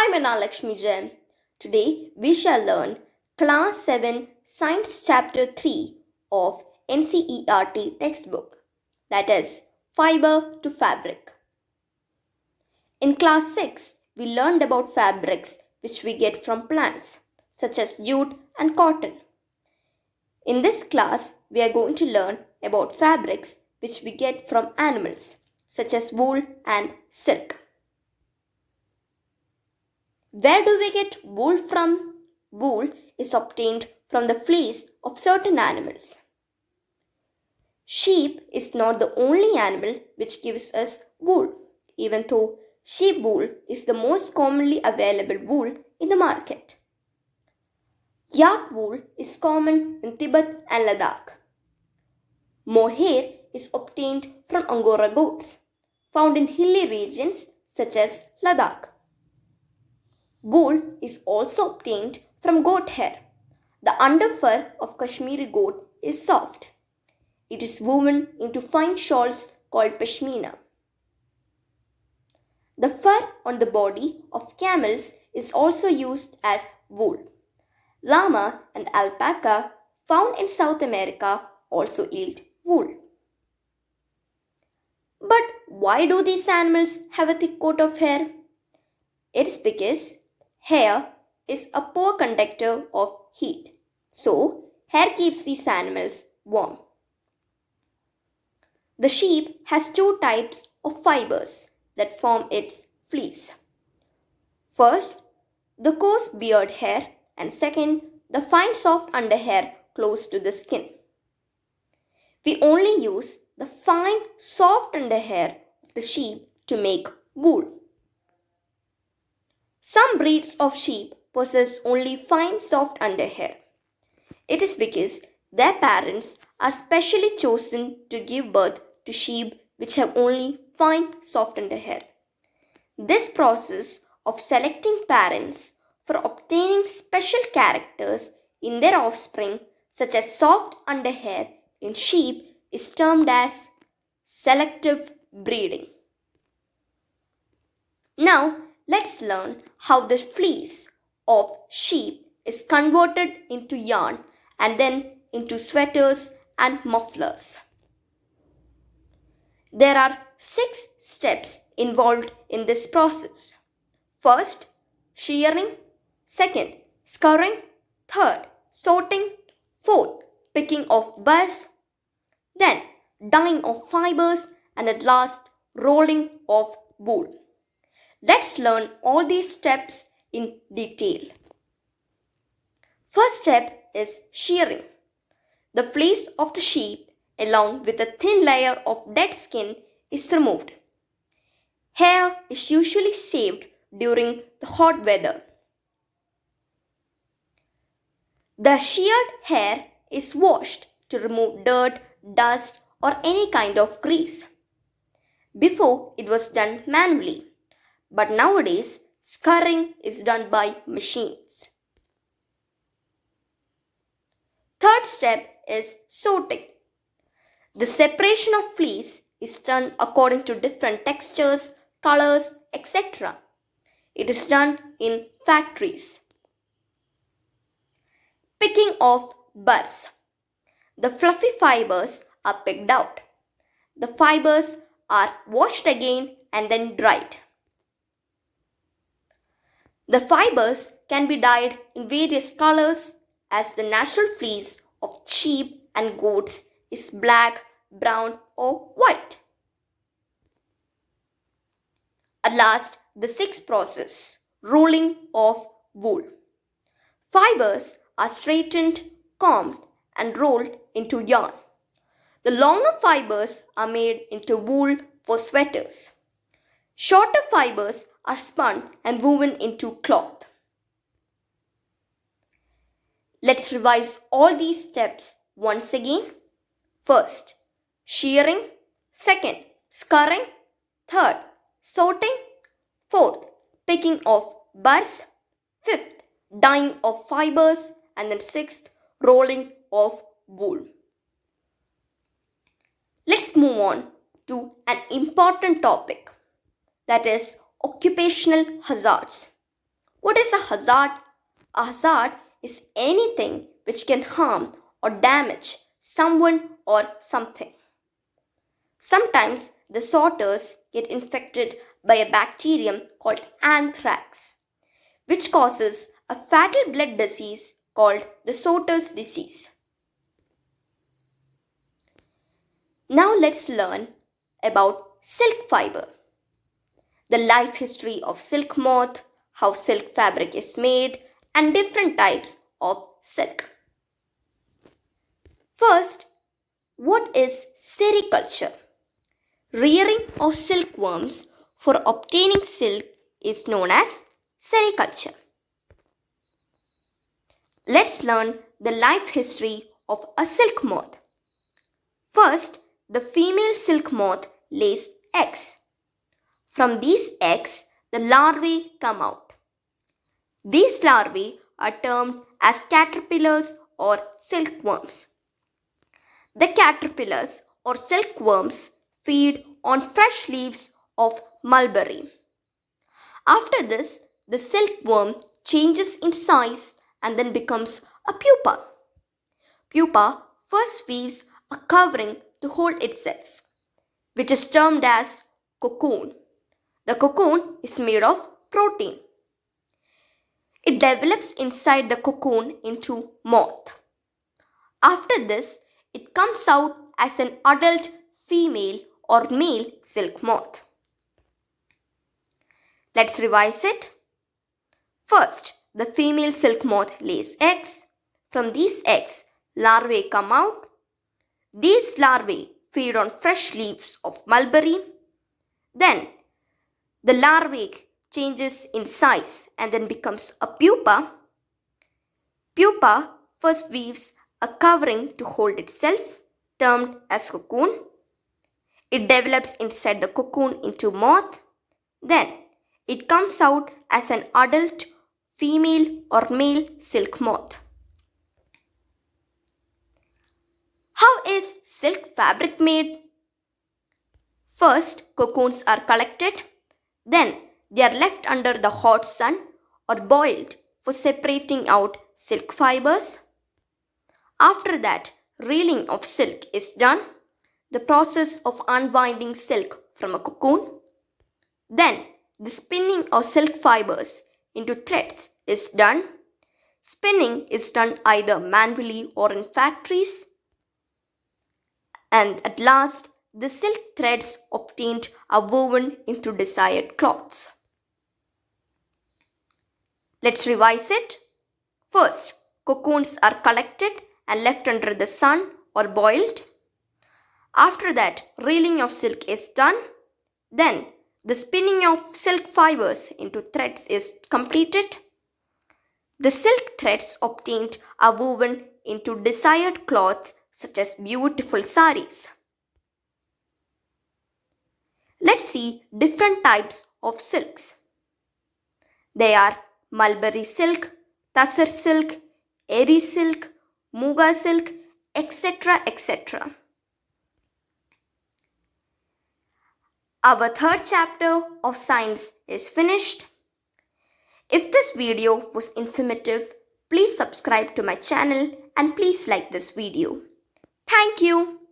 Hi Manalakshmi Jen. Today we shall learn Class 7 Science Chapter 3 of Ncert textbook, that is Fibre to Fabric. In Class 6 we learned about fabrics which we get from plants such as jute and cotton. In this class we are going to learn about fabrics which we get from animals such as wool and silk. Where do we get wool from? Wool is obtained from the fleece of certain animals. Sheep is not the only animal which gives us wool, even though sheep wool is the most commonly available wool in the market. Yak wool is common in Tibet and Ladakh. Mohair is obtained from Angora goats, found in hilly regions such as Ladakh. Wool is also obtained from goat hair. The underfur of Kashmiri goat is soft. It is woven into fine shawls called pashmina. The fur on the body of camels is also used as wool. Llama and alpaca found in South America also yield wool. But why do these animals have a thick coat of hair? It is because hair is a poor conductor of heat. So, hair keeps these animals warm. The sheep has two types of fibers that form its fleece. First, the coarse beard hair, and second, the fine soft underhair close to the skin. We only use the fine soft underhair of the sheep to make wool. Some breeds of sheep possess only fine soft underhair. It is because their parents are specially chosen to give birth to sheep which have only fine soft underhair. This process of selecting parents for obtaining special characters in their offspring, such as soft underhair in sheep, is termed as selective breeding. Now, let's learn how the fleece of sheep is converted into yarn and then into sweaters and mufflers. There are 6 steps involved in this process. First, shearing. Second, scouring. Third, sorting. Fourth, picking of burrs. Then, dyeing of fibers, and at last, rolling of wool. Let's learn all these steps in detail. First step is shearing. The fleece of the sheep, along with a thin layer of dead skin, is removed. Hair is usually saved during the hot weather. The sheared hair is washed to remove dirt, dust, or any kind of grease. Before, it was done manually, but nowadays scouring is done by machines. Third step is sorting. The separation of fleece is done according to different textures, colors, etc. It is done in factories. Picking of burrs. The fluffy fibers are picked out. The fibers are washed again and then dried. The fibers can be dyed in various colors, as the natural fleece of sheep and goats is black, brown, or white. At last, the 6th process, rolling of wool. Fibers are straightened, combed, and rolled into yarn. The longer fibers are made into wool for sweaters. Shorter fibers are spun and woven into cloth. Let's revise all these steps once again. First, shearing. Second, scouring. Third, sorting. Fourth, picking of burrs. Fifth, dyeing of fibers. And then sixth, rolling of wool. Let's move on to an important topic, that is occupational hazards. What is a hazard? A hazard is anything which can harm or damage someone or something. Sometimes the sorters get infected by a bacterium called anthrax, which causes a fatal blood disease called the sorter's disease. Now let's learn about silk fiber, the life history of silk moth, how silk fabric is made, and different types of silk. First, what is sericulture? Rearing of silkworms for obtaining silk is known as sericulture. Let's learn the life history of a silk moth. First, the female silk moth lays eggs. From these eggs, the larvae come out. These larvae are termed as caterpillars or silkworms. The caterpillars or silkworms feed on fresh leaves of mulberry. After this, the silkworm changes in size and then becomes a pupa. Pupa first weaves a covering to hold itself, which is termed as cocoon. The cocoon is made of protein. It develops inside the cocoon into moth. After this, it comes out as an adult female or male silk moth. Let's revise it. First, the female silk moth lays eggs. From these eggs, larvae come out. These larvae feed on fresh leaves of mulberry. Then, the larvae changes in size and then becomes a pupa. Pupa first weaves a covering to hold itself, termed as cocoon. It develops inside the cocoon into moth. Then, it comes out as an adult female or male silk moth. How is silk fabric made? First, cocoons are collected. Then, they are left under the hot sun or boiled for separating out silk fibers. After that, reeling of silk is done, the process of unwinding silk from a cocoon. Then, the spinning of silk fibers into threads is done. Spinning is done either manually or in factories. And at last, the silk threads obtained are woven into desired cloths. Let's revise it. First, cocoons are collected and left under the sun or boiled. After that, reeling of silk is done. Then, the spinning of silk fibers into threads is completed. The silk threads obtained are woven into desired cloths such as beautiful saris. Let's see different types of silks. They are mulberry silk, tussar silk, eri silk, muga silk, etc. etc. Our third chapter of science is finished. If this video was informative, please subscribe to my channel and please like this video. Thank you.